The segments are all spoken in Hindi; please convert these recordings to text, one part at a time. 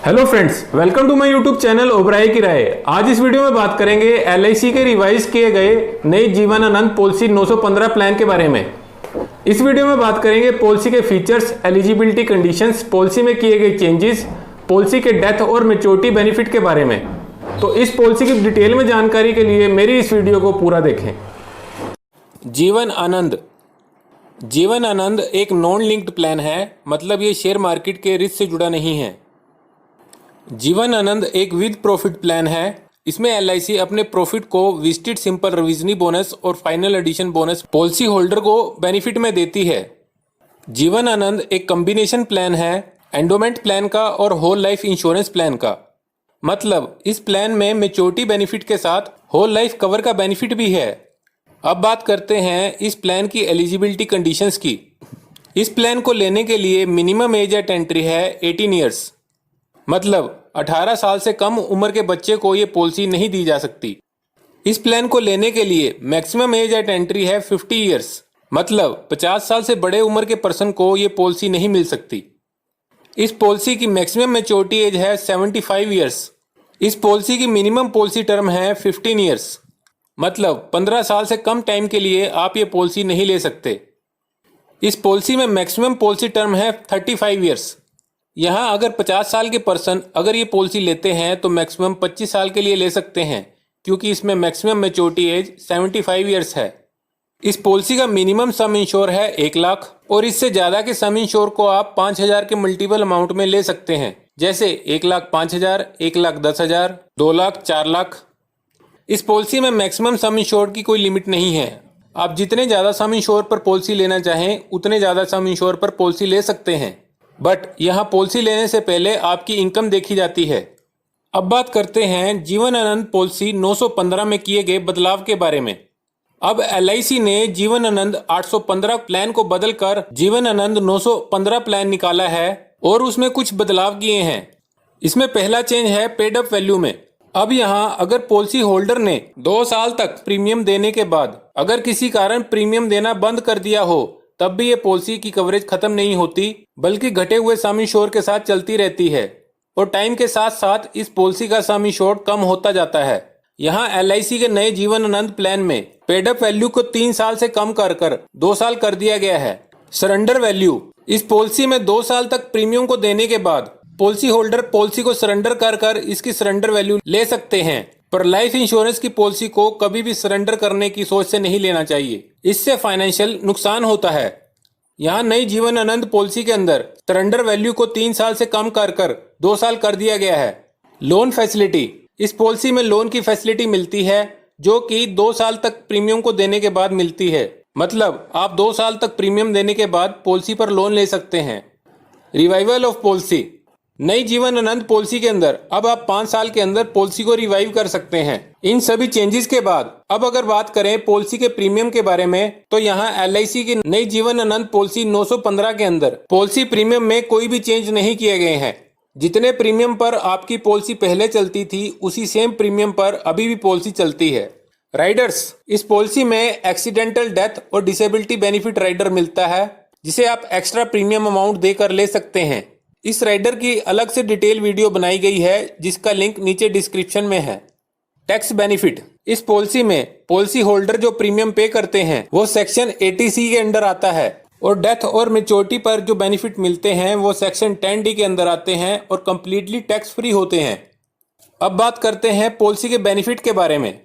Hello friends, welcome to my YouTube channel Oberoi की राय। आज इस वीडियो में बात करेंगे एलआईसी के रिवाइज किए गए नई जीवन आनंद पॉलिसी 915 प्लान के बारे में। इस वीडियो में बात करेंगे पॉलिसी के फीचर्स, एलिजिबिलिटी कंडीशंस, पॉलिसी में किए गए चेंजेस, पॉलिसी के डेथ और मैच्योरिटी बेनिफिट के बारे में। तो इस पॉलिसी की डिटेल में जानकारी के लिए मेरी इस वीडियो को पूरा देखें। जीवन आनंद एक नॉन लिंक्ड प्लान है, मतलब ये शेयर मार्केट के रिस्क से जुड़ा नहीं है। जीवन आनंद एक विद प्रॉफिट प्लान है। इसमें एलआईसी अपने प्रॉफिट को विजिटेड सिंपल रिविजनी बोनस और final addition bonus policy holder को बेनिफिट में देती है। जीवन आनंद एक कॉम्बिनेशन प्लान है, एंडोमेंट प्लान का और होल लाइफ इंश्योरेंस प्लान का। मतलब इस प्लान में मैच्योरिटी बेनिफिट के साथ होल लाइफ कवर का बेनिफिट भी है। अब बात करते हैं इस प्लान की एलिजिबिलिटी कंडीशंस की। इस प्लान को लेने के लिए मिनिमम एज एट एंट्री है 18 ईयर्स, मतलब 18 साल से कम उम्र के बच्चे को ये पॉलिसी नहीं दी जा सकती। इस प्लान को लेने के लिए मैक्सिमम एज एट एंट्री है 50 ईयर्स, मतलब 50 साल से बड़े उम्र के पर्सन को ये पॉलिसी नहीं मिल सकती। इस पॉलिसी की मैक्सिमम मैच्योरिटी एज है 75 ईयर्स। इस पॉलिसी की मिनिमम पॉलिसी टर्म है 15 ईयर्स, मतलब 15 साल से कम टाइम के लिए आप ये पॉलिसी नहीं ले सकते। इस पॉलिसी में मैक्सिमम पॉलिसी टर्म है 35 ईयर्स। यहाँ अगर 50 साल के पर्सन अगर ये पॉलिसी लेते हैं तो मैक्सिमम 25 साल के लिए ले सकते हैं, क्योंकि इसमें मैक्सिमम मैच्योरिटी एज 75 ईयर्स है। इस पॉलिसी का मिनिमम सम इंश्योर है 1 लाख, और इससे ज़्यादा के सम इंश्योर को आप 5000 के मल्टीपल अमाउंट में ले सकते हैं, जैसे 1 लाख 5000, 1 लाख 10,000, 2 लाख, 4 लाख। इस पॉलिसी में मैक्सिमम सम इंश्योर की कोई लिमिट नहीं है। आप जितने ज़्यादा सम इंश्योर पर पॉलिसी लेना चाहें उतने ज़्यादा सम इंश्योर पर पॉलिसी ले सकते हैं, बट यहाँ पॉलिसी लेने से पहले आपकी इनकम देखी जाती है। अब बात करते हैं जीवन आनंद पॉलिसी 915 में किए गए बदलाव के बारे में। अब एलआईसी ने जीवन आनंद 815 प्लान को बदलकर जीवन आनंद 915 प्लान निकाला है और उसमें कुछ बदलाव किए हैं। इसमें पहला चेंज है पेड अप वैल्यू में। अब यहाँ अगर पॉलिसी होल्डर ने 2 साल तक प्रीमियम देने के बाद अगर किसी कारण प्रीमियम देना बंद कर दिया हो, तब भी ये पॉलिसी की कवरेज खत्म नहीं होती, बल्कि घटे हुए सम इंश्योर के साथ चलती रहती है, और टाइम के साथ साथ इस पॉलिसी का सम इंश्योर कम होता जाता है। यहाँ एलआईसी के नए जीवन आनंद प्लान में पेड अप वैल्यू को 3 साल से कम कर 2 साल कर दिया गया है। सरेंडर वैल्यू, इस पॉलिसी में 2 साल तक प्रीमियम को देने के बाद पॉलिसी होल्डर पॉलिसी को सरेंडर कर इसकी सरेंडर वैल्यू ले सकते हैं, पर लाइफ इंश्योरेंस की पॉलिसी को कभी भी सरेंडर करने की सोच से नहीं लेना चाहिए, इससे फाइनेंशियल नुकसान होता है। यहाँ नई जीवन आनंद पॉलिसी के अंदर सरेंडर वैल्यू को 3 साल से कम कर 2 साल कर दिया गया है। लोन फैसिलिटी, इस पॉलिसी में लोन की फैसिलिटी मिलती है जो कि 2 साल तक प्रीमियम को देने के बाद मिलती है, मतलब आप 2 साल तक प्रीमियम देने के बाद पॉलिसी पर लोन ले सकते हैं। रिवाइवल ऑफ पॉलिसी, नई जीवन आनंद पॉलिसी के अंदर अब आप 5 साल के अंदर पॉलिसी को रिवाइव कर सकते हैं। इन सभी चेंजेस के बाद अब अगर बात करें पॉलिसी के प्रीमियम के बारे में, तो यहाँ एलआईसी की नई जीवन आनंद पॉलिसी 915 के अंदर पॉलिसी प्रीमियम में कोई भी चेंज नहीं किए गए हैं। जितने प्रीमियम पर आपकी पॉलिसी पहले चलती थी उसी सेम प्रीमियम पर अभी भी पॉलिसी चलती है। राइडर्स, इस पॉलिसी में एक्सीडेंटल डेथ और डिसेबिलिटी बेनिफिट राइडर मिलता है, जिसे आप एक्स्ट्रा प्रीमियम अमाउंट देकर ले सकते हैं। इस राइडर की अलग से डिटेल वीडियो बनाई गई है, जिसका लिंक नीचे डिस्क्रिप्शन में है। टैक्स बेनिफिट, इस पॉलिसी में पॉलिसी होल्डर जो प्रीमियम पे करते हैं वो सेक्शन 80C के अंदर आता है, और डेथ और मैच्योरिटी पर जो बेनिफिट मिलते हैं वो सेक्शन 10D के अंदर आते हैं और कम्प्लीटली टैक्स फ्री होते हैं। अब बात करते हैं पॉलिसी के बेनिफिट के बारे में।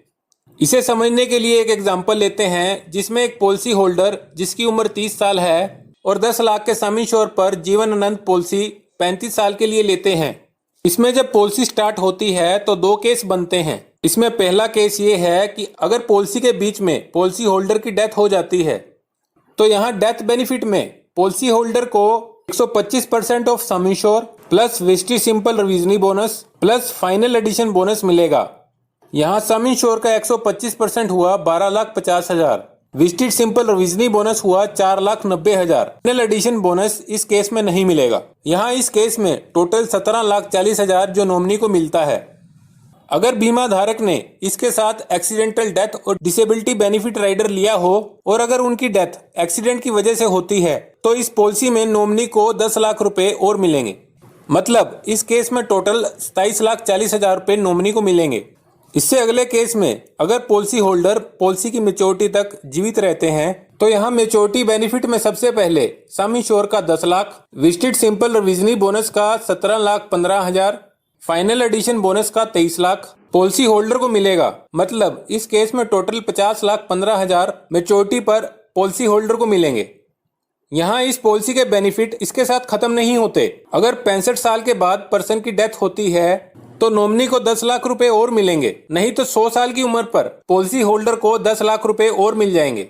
इसे समझने के लिए एक एग्जाम्पल लेते हैं, जिसमें एक पॉलिसी होल्डर जिसकी उम्र 30 साल है और 10 लाख के सम इंश्योर पर जीवन आनंद पॉलिसी 35 साल के लिए लेते हैं। इसमें जब पॉलिसी स्टार्ट होती है तो 2 केस बनते हैं। इसमें पहला केस ये है कि अगर पॉलिसी के बीच में पॉलिसी होल्डर की डेथ हो जाती है, तो यहाँ डेथ बेनिफिट में पॉलिसी होल्डर को 125% of sum insured plus vested simple reversionary bonus plus final addition bonus मिलेगा। यहाँ सम इंश्योर का 125% हुआ 12,50,000, विजिटेड सिंपल रिविजनी बोनस हुआ 4,90,000। फाइनल एडिशन बोनस इस केस में नहीं मिलेगा। यहाँ इस केस में टोटल 17,40,000 जो नॉमिनी को मिलता है। अगर बीमा धारक ने इसके साथ एक्सीडेंटल डेथ और डिसेबिलिटी बेनिफिट राइडर लिया हो और अगर उनकी डेथ एक्सीडेंट की वजह से होती है, तो इस पॉलिसी में नॉमिनी को 10 लाख रुपए और मिलेंगे। मतलब इस केस में टोटल 27,40,000 रुपये नॉमिनी को मिलेंगे। इससे अगले केस में अगर पॉलिसी होल्डर पॉलिसी की मैच्योरिटी तक जीवित रहते हैं तो यहाँ मैच्योरिटी बेनिफिट में सबसे पहले सम इंश्योर का 10 लाख, विजिटेड सिंपल रिवीजनी बोनस का 17,15,000, फाइनल एडिशन बोनस का 23 लाख पॉलिसी होल्डर को मिलेगा। मतलब इस केस में टोटल 50,15,000 मैच्योरिटी पर पॉलिसी होल्डर को मिलेंगे। यहाँ इस पॉलिसी के बेनिफिट इसके साथ खत्म नहीं होते। अगर 65 साल के बाद पर्सन की डेथ होती है तो नॉमिनी को 10 लाख रुपए और मिलेंगे, नहीं तो 100 साल की उम्र पर पॉलिसी होल्डर को 10 लाख रुपए और मिल जाएंगे।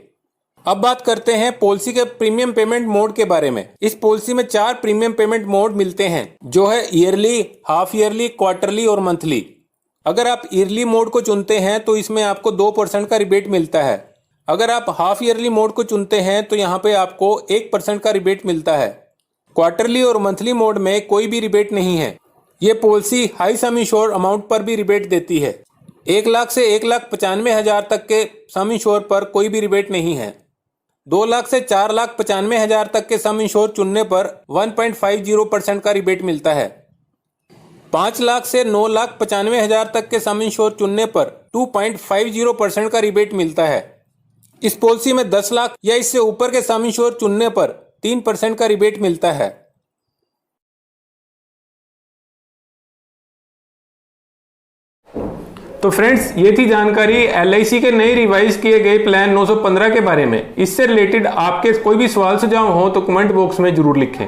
अब बात करते हैं पॉलिसी के प्रीमियम पेमेंट मोड के बारे में। इस पॉलिसी में 4 प्रीमियम पेमेंट मोड मिलते हैं, जो है ईयरली, हाफ ईयरली, क्वार्टरली और मंथली। अगर आप ईयरली मोड को चुनते हैं तो इसमें आपको 2% का रिबेट मिलता है। अगर आप हाफ ईयरली मोड को चुनते हैं तो यहाँ पे आपको 1% का रिबेट मिलता है। क्वार्टरली और मंथली मोड में कोई भी रिबेट नहीं है। ये पॉलिसी हाई सम इंश्योर अमाउंट पर भी रिबेट देती है। 1 लाख से 1,95,000 तक के सम इंश्योर पर कोई भी रिबेट नहीं है। 2 लाख से 4,95,000 तक के सम इंश्योर चुनने पर 1.50% का रिबेट मिलता है। 5 लाख से 9,95,000 तक के सम इंश्योर चुनने पर 2.50% का रिबेट मिलता है। इस पॉलिसी में 10 लाख या इससे ऊपर के सम इंश्योर चुनने पर 3% का रिबेट मिलता है। तो फ्रेंड्स, ये थी जानकारी LIC के नए रिवाइज किए गए प्लान 915 के बारे में। इससे रिलेटेड आपके कोई भी सवाल सुझाव हो तो कमेंट बॉक्स में जरूर लिखें।